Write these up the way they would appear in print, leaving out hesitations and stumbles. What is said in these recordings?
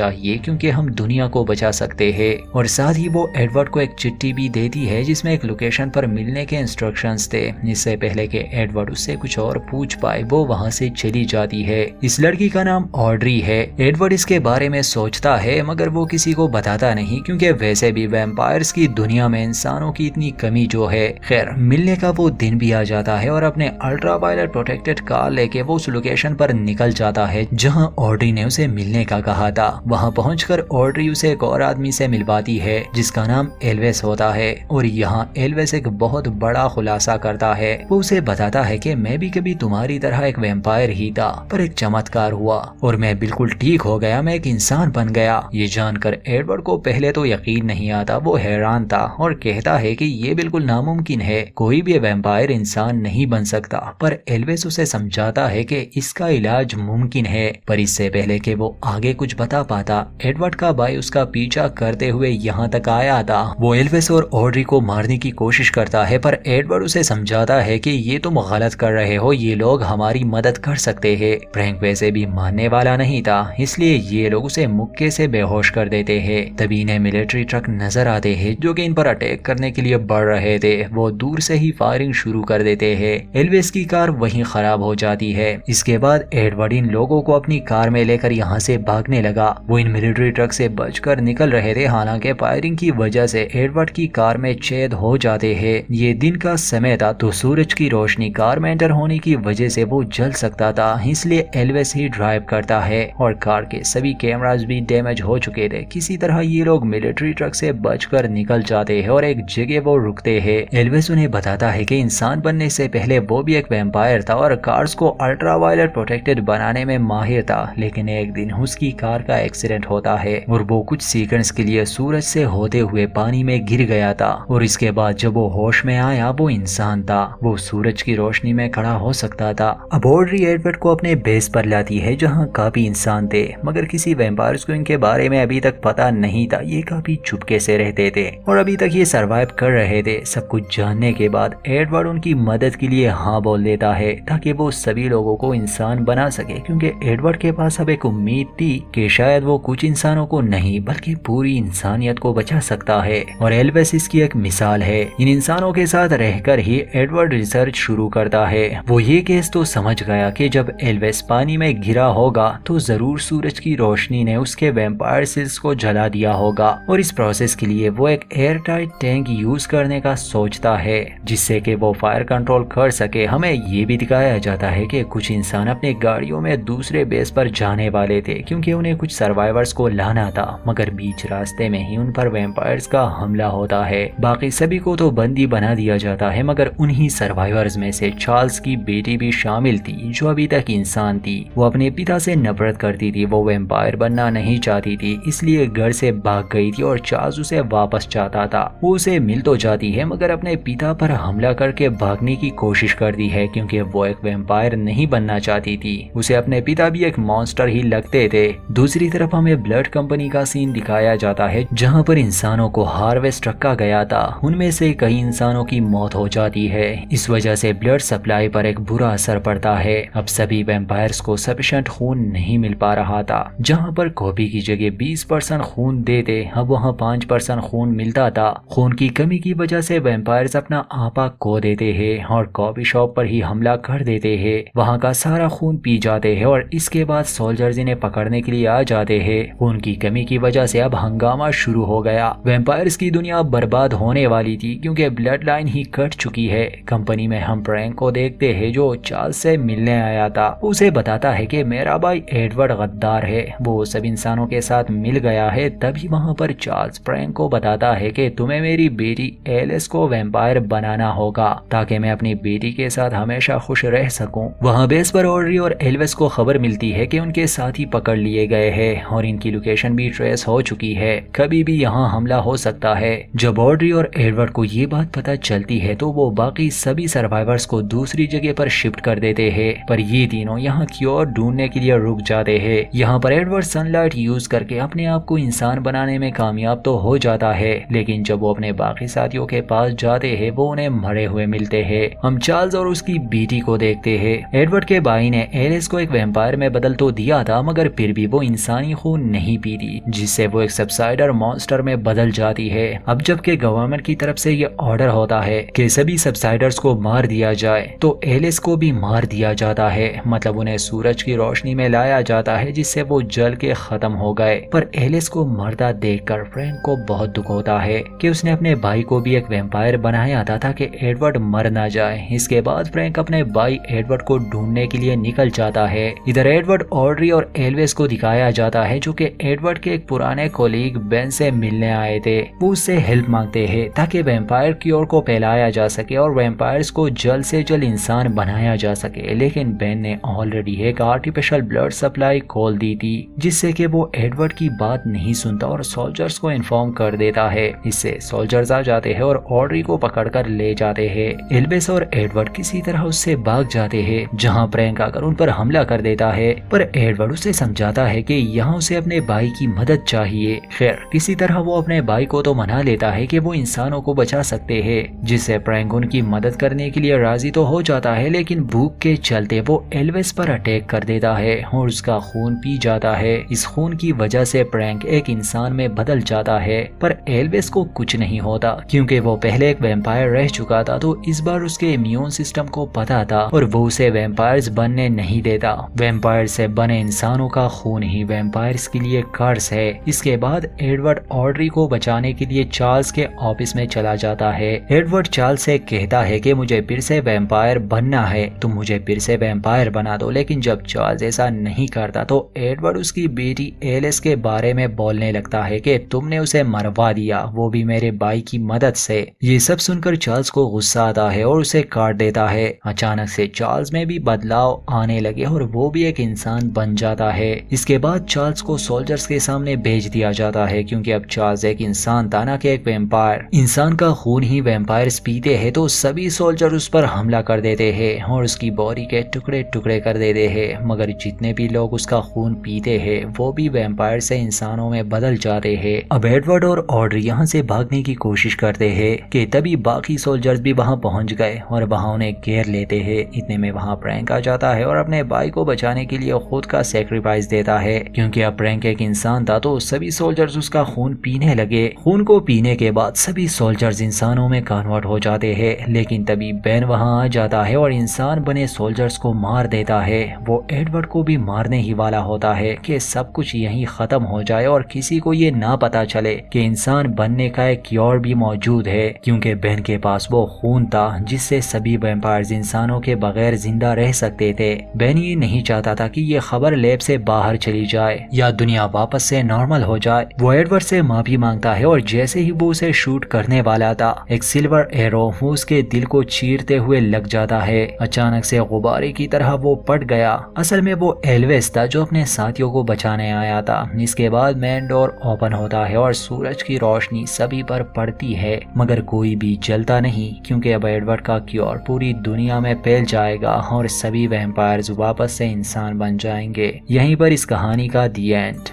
چاہیے کیونکہ ہم دنیا کو بچا سکتے ہیں۔ اور ساتھ ہی وہ ایڈورڈ کو ایک چٹھی بھی دیتی ہے جس میں ایک لوکیشن پر ملنے کے انسٹرکشنز تھے۔ اس سے پہلے کہ ایڈورڈ اس سے کچھ اور پوچھ پائے وہ وہاں سے چلی جاتی ہے۔ اس لڑکی کا نام آڈری ہے۔ ایڈورڈ اس کے بارے میں سوچتا ہے مگر وہ کسی کو بتاتا نہیں کیونکہ ویسے بھی ویمپائرز کی دنیا میں انسانوں کی اتنی کمی جو ہے۔ خیر ملنے کا وہ دن بھی آ جاتا ہے اور اپنے الٹرا وائلٹ پروٹیکٹڈ کار لے کے وہ اس لوکیشن پر نکل جاتا ہے جہاں آڈری نے اسے ملنے کا کہا تھا۔ وہاں پہنچ کر آڈری اسے ایک اور آدمی سے ملواتی ہے جس کا نام ایلویس ہوتا ہے اور یہاں ایلویس ایک بہت بڑا خلاصہ کرتا ہے۔ وہ اسے بتاتا ہے کہ میں بھی کبھی تمہاری طرح ایک ویمپائر ہی تھا پر ایک چمتکار ہوا اور میں بالکل ٹھیک ہو گیا، میں ایک انسان بن گیا۔ یہ جان کر ایڈورڈ کو پہلے تو یقین نہیں آتا، وہ حیران تھا اور کہتا ہے کہ یہ بالکل ناممکن ہے، کوئی بھی ویمپائر انسان نہیں بن سکتا۔ پر ایلویس اسے سمجھاتا ہے کہ اس کا علاج ممکن ہے۔ پر اس سے پہلے کہ وہ آگے کچھ بتا پاتا ایڈورڈ کا بھائی اس کا پیچھا کرتے ہوئے یہاں تک آیا تھا۔ وہ ایلویس اور آڈری کو مارنے کی کوشش کرتا ہے پر ایڈورڈ اسے سمجھاتا ہے کہ یہ تم غلط کر رہے ہو، یہ لوگ ہماری مدد کر سکتے ہیں۔ فرینک ویسے بھی ماننے والا نہیں تھا اس لیے یہ لوگ اسے مکے سے بے ہوش کر دیتے ہیں۔ تبھی انہیں ملٹری ٹرک نظر آتے ہیں جو کہ ان پر اٹیک کرنے کے لیے بڑھ رہے تھے۔ وہ دور سے ہی فائرنگ شروع کر دیتے ہیں۔ ایلویس کی کار وہیں خراب ہو جاتی ہے۔ اس کے بعد ایڈورڈ ان لوگوں کو اپنی کار میں لے کر یہاں سے بھاگنے لگا۔ وہ ان ملٹری ٹرک سے بچ کر نکل رہے تھے، حالانکہ فائرنگ کی وجہ سے ایڈورڈ کی کار میں چھید ہو جاتے ہیں۔ یہ دن کا سمے تھا تو سورج کی روشنی کار میں انٹر ہونے کی وجہ سے وہ جل سکتا تھا، اس لیے ایلویس ہی ڈرائیو کرتا ہے اور کار کے سبھی کیمراز بھی ڈیمیج ہو چکے تھے۔ کسی طرح یہ لوگ ملٹری ٹرک سے بچ کر نکل جاتے ہیں اور ایک جگہ وہ رکتے ہیں۔ ایلویس انہیں بتاتا ہے کہ انسان بننے سے پہلے وہ بھی ایک ویمپائر تھا اور کارز کو الٹرا وائلٹ پروٹیکٹڈ بنانے میں ماہر تھا، لیکن ایک دن اس کی کار کا ایکسیڈنٹ ہوتا ہے اور وہ کچھ سیکنڈز کے لیے سورج سے ہوتے ہوئے پانی میں گر گیا تھا اور اس کے بعد جب وہ ہوش میں آیا وہ انسان تھا، وہ سورج کی روشنی میں کھڑا ہو سکتا تھا۔ اب آڈری ایڈورڈ کو اپنے بیس پر لاتی ہے جہاں کافی انسان تھے مگر کسی ویمپائرز کو ان کے بارے میں ابھی تک پتا نہیں تھا، یہ کافی چپکے سے رہتے تھے اور ابھی تک یہ سروائیو کر رہے تھے۔ سب کچھ جاننے کے بعد ایڈورڈ ان کی مدد کے لیے ہاں بول دیتا ہے تاکہ وہ سبھی لوگوں کو انسان بنا سکے، کیونکہ ایڈورڈ کے پاس اب ایک امید تھی کہ شاید وہ کچھ انسانوں کو نہیں بلکہ پوری انسانیت کو بچا سکتا ہے اور ایلویس اس کی ایک مثال ہے۔ ان انسانوں کے ساتھ رہ کر ہی ایڈورڈ ریسرچ شروع کرتا ہے۔ وہ یہ کیس تو سمجھ گیا کہ جب ایلویس پانی میں گرا ہوگا تو ضرور سورج کی روشنی نے اس کے ویمپائر سیلز کو جلا دیا ہوگا اور اس پروسیس کے لیے وہ ایک ایئر ٹائٹ ٹینک یوز کرنے کا سوچتا ہے جس سے کہ وہ فائر کنٹرول کر سکے۔ ہمیں یہ بھی دکھایا جاتا ہے کہ کچھ انسان اپنے گاڑیوں میں دوسرے بیس پر جانے والے تھے کیونکہ انہیں کچھ سروائیورز کو لانا تھا، مگر بیچ راستے میں ہی ان پر ویمپائرز کا حملہ ہوتا ہے۔ باقی سبھی کو تو بندی بنا دیا جاتا ہے مگر انہی سروائیورز میں سے چارلز کی بیٹی بھی شامل تھی جو ابھی تک انسان تھی۔ وہ اپنے پتا سے نفرت کرتی تھی، وہ ویمپائر بننا نہیں چاہتی تھی، اس لیے گھر سے بھاگ گئی تھی اور چارلز اسے واپس چاہتا تھا۔ وہ اسے مل تو جاتی ہے مگر اپنے پتا پر حملہ کر کے بھاگنے کی کوشش کرتی ہے کیونکہ وہ ایک ویمپائر نہیں بننا چاہتی تھی۔ اسے اپنے پتا بھی ایک مانسٹر ہی لگتے تھے۔ دوسری طرف ہمیں بلڈ کمپنی کا سین دکھایا جاتا ہے جہاں پر انسانوں کو ہارویسٹ رکھا گیا تھا، ان میں سے کئی انسانوں کی موت ہو جاتی ہے، اس وجہ سے بلڈ سپلائی پر ایک برا اثر پڑتا ہے۔ اب سبھی ویمپائرز کو سفیشینٹ خون نہیں مل پا رہا تھا، جہاں پر کاپی کی جگہ 20% خون دیتے اب وہاں 5% خون ملتا تھا۔ خون کی کمی کی وجہ سے ویمپائرز اپنا آپا کھو دیتے ہیں اور کافی شاپ پر ہی حملہ کر دیتے ہیں، وہاں کا سارا خون پی جاتے ہیں اور اس کے بعد سولجرز انہیں پکڑنے کے لیے آ جاتے ہیں۔ خون کی کمی کی وجہ سے اب ہنگامہ شروع ہو گیا، ویمپائرز کی دنیا برباد ہونے والی تھی کیونکہ بلڈ لائن ہی کٹ چکی ہے۔ کمپنی میں ہم فرینک کو دیکھتے ہیں جو چارلز سے ملنے آیا تھا، اسے بتاتا ہے کہ میرا بھائی ایڈورڈ غدار ہے، وہ سب انسانوں کے ساتھ مل گیا ہے۔ تبھی وہاں پر چارلز فرینک کو بتاتا ہے کہ تمہیں میری بیٹی ایلس کو ویمپائر بنانا ہوگا تاکہ میں اپنی بیٹی کے ساتھ ہمیشہ خوش رہ سکوں۔ وہاں بیس پر آڈری اور ایلویس کو خبر ملتی ہے کہ ان کے ساتھی پکڑ لیے گئے ہیں اور ان کی لوکیشن بھی ٹریس ہو چکی ہے، کبھی بھی یہاں حملہ ہو سکتا ہے۔ جب آڈری اور ایڈورڈ کو یہ بات پتہ چلتی ہے تو وہ باقی سبھی سروائیورز کو دوسری جگہ پر شفٹ کر دیتے ہیں، پر یہ تینوں یہاں کیور ڈھونڈنے کے لیے رک جاتے ہیں۔ یہاں پر ایڈورڈ سن لائٹ یوز کر کے اپنے آپ کو انسان بنانے میں کامیاب تو ہو جاتا ہے، لیکن جب وہ اپنے باقی ساتھیوں کے پاس جاتے ہیں وہ انہیں مرے ہوئے ملتے ہیں۔ ہم چارلز اور اس کی بیٹی کو دیکھتے ہیں۔ ایڈورڈ کے بھائی نے ایلس کو ایک ویمپائر میں بدل تو دیا تھا مگر پھر بھی وہ انسانیت پانی خون نہیں پیتی، جس سے وہ ایک سبسائڈر مانسٹر میں بدل جاتی ہے۔ اب جبکہ گورنمنٹ کی طرف سے یہ آرڈر ہوتا ہے کہ سبھی سبسائڈرز کو مار دیا جائے تو ایلس کو بھی مار دیا جاتا ہے، مطلب انہیں سورج کی روشنی میں لایا جاتا ہے جس سے وہ جل کے ختم ہو گئے۔ پر ایلس کو مردہ دیکھ کر فرینک کو بہت دکھ ہوتا ہے کہ اس نے اپنے بھائی کو بھی ایک ویمپائر بنایا تھا تاکہ ایڈورڈ مر نہ جائے۔ اس کے بعد فرینک اپنے بھائی ایڈورڈ کو ڈھونڈنے کے لیے نکل جاتا ہے۔ ادھر ایڈورڈ آڈری اور ایلویس کو دکھایا جاتا ہے جو کہ ایڈورڈ کے ایک پرانے کولیگ بین سے ملنے آئے تھے۔ وہ اس سے ہیلپ مانگتے ہیں تاکہ ویمپائر کیور کو پھیلایا جا سکے اور ویمپائرز کو جلد سے جلد انسان بنایا جا سکے، لیکن بین نے آلریڈی ایک آرٹیفیشل بلڈ سپلائی کھول دی تھی جس سے کہ وہ ایڈورڈ کی بات نہیں سنتا اور سولجرز کو انفارم کر دیتا ہے۔ اس سے سولجرز آ جاتے ہیں اور آڈری کو پکڑ کر لے جاتے ہیں۔ ایلویس اور ایڈورڈ کسی طرح اس سے بھاگ جاتے ہیں جہاں فرینک آ کر ان پر حملہ کر دیتا ہے، پر ایڈورڈ اسے سمجھاتا ہے کہ یہاں اسے اپنے بھائی کی مدد چاہیے۔ خیر کسی طرح وہ اپنے بھائی کو تو منا لیتا ہے کہ وہ انسانوں کو بچا سکتے ہیں، جس سے فرینک ان کی مدد کرنے کے لیے راضی تو ہو جاتا ہے، لیکن بھوک کے چلتے وہ ایلویس پر اٹیک کر دیتا ہے اور اس کا خون پی جاتا ہے۔ اس خون کی وجہ سے فرینک ایک انسان میں بدل جاتا ہے، پر ایلویس کو کچھ نہیں ہوتا کیونکہ وہ پہلے ایک ویمپائر رہ چکا تھا، تو اس بار اس کے امیون سسٹم کو پتا تھا اور وہ اسے ویمپائرز بننے نہیں دیتا۔ ویمپائر سے بنے انسانوں کا خون ہی ویمپائرز کے لیے قرض ہے۔ اس کے بعد ایڈورڈ آڈری کو بچانے کے لیے چارلز کے آفس میں چلا جاتا ہے۔ ایڈورڈ چارلز سے کہتا ہے کہ مجھے پھر سے ویمپائر بننا ہے، تم مجھے پھر سے ویمپائر بنا دو، لیکن جب چارلز ایسا نہیں کرتا تو ایڈورڈ اس کی بیٹی ایلس کے بارے میں بولنے لگتا ہے کہ تم نے اسے مروا دیا، وہ بھی میرے بھائی کی مدد سے۔ یہ سب سن کر چارلز کو غصہ آتا ہے اور اسے کاٹ دیتا ہے۔ اچانک سے چارلز میں بھی بدلاؤ آنے لگے اور وہ بھی ایک انسان بن جاتا ہے۔ اس کے بعد چارلز کو سولجرز کے سامنے بھیج دیا جاتا ہے کیونکہ اب چارلز ایک انسان تھا نہ کہ ایک ویمپائر۔ انسان کا خون ہی ویمپائرز پیتے ہیں تو سبھی سولجر اس پر حملہ کر دیتے ہیں اور اس کی باڈی کے ٹکڑے ٹکڑے کر دیتے ہیں، مگر جتنے بھی لوگ اس کا خون پیتے ہیں وہ بھی ویمپائر سے انسانوں میں بدل جاتے ہیں۔ اب ایڈورڈ اور آڈری یہاں سے بھاگنے کی کوشش کرتے ہیں کہ تبھی باقی سولجرز بھی وہاں پہنچ گئے اور وہاں انہیں گھیر لیتے ہیں۔ اتنے میں وہاں فرینک آ جاتا ہے اور اپنے بھائی کو بچانے کے لیے خود کا سیکریفائس دیتا ہے کیونکہ اب فرینک ایک انسان تھا تو سبھی سولجرز اس کا خون پینے لگے۔ خون کو پینے کے بعد سبھی سولجرز انسانوں میں کنورٹ ہو جاتے ہیں، لیکن تبھی بین وہاں آ جاتا ہے اور انسان بنے سولجرز کو مار دیتا ہے۔ وہ ایڈورڈ کو بھی مارنے ہی والا ہوتا ہے کہ سب کچھ یہیں ختم ہو جائے اور کسی کو یہ نہ پتا چلے کہ انسان بننے کا ایک کیور بھی موجود ہے، کیونکہ بین کے پاس وہ خون تھا جس سے سبھی ویمپائرز انسانوں کے بغیر زندہ رہ سکتے تھے۔ بین یہ نہیں چاہتا تھا کہ یہ خبر لیب سے باہر چلی جائے یا دنیا واپس سے نارمل ہو جائے۔ وہ ایڈورڈ سے معافی مانگتا ہے اور جیسے ہی وہ اسے شوٹ کرنے والا تھا ایک سلور ایرو وہ اس کے دل کو چیرتے ہوئے لگ جاتا ہے۔ اچانک سے غبارے کی طرح وہ پٹ گیا۔ اصل میں وہ ایلویس تھا جو اپنے ساتھیوں کو بچانے آیا تھا۔ اس کے بعد مین ڈور اوپن ہوتا ہے اور سورج کی روشنی سبھی پر پڑتی ہے، مگر کوئی بھی جلتا نہیں کیونکہ اب ایڈورڈ کا کیور پوری دنیا میں پھیل جائے گا اور سبھی ویمپائرز واپس سے انسان بن جائیں گے۔ یہیں پر اس کہانی کا دی اینڈ۔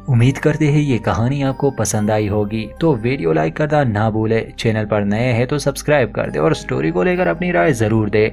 امید کرتے ہیں یہ کہانی آپ کو پسند آئی ہوگی، تو ویڈیو لائک کرنا نہ بھولے، چینل پر نئے ہیں تو سبسکرائب کر دے اور سٹوری کو لے کر اپنی رائے ضرور دے۔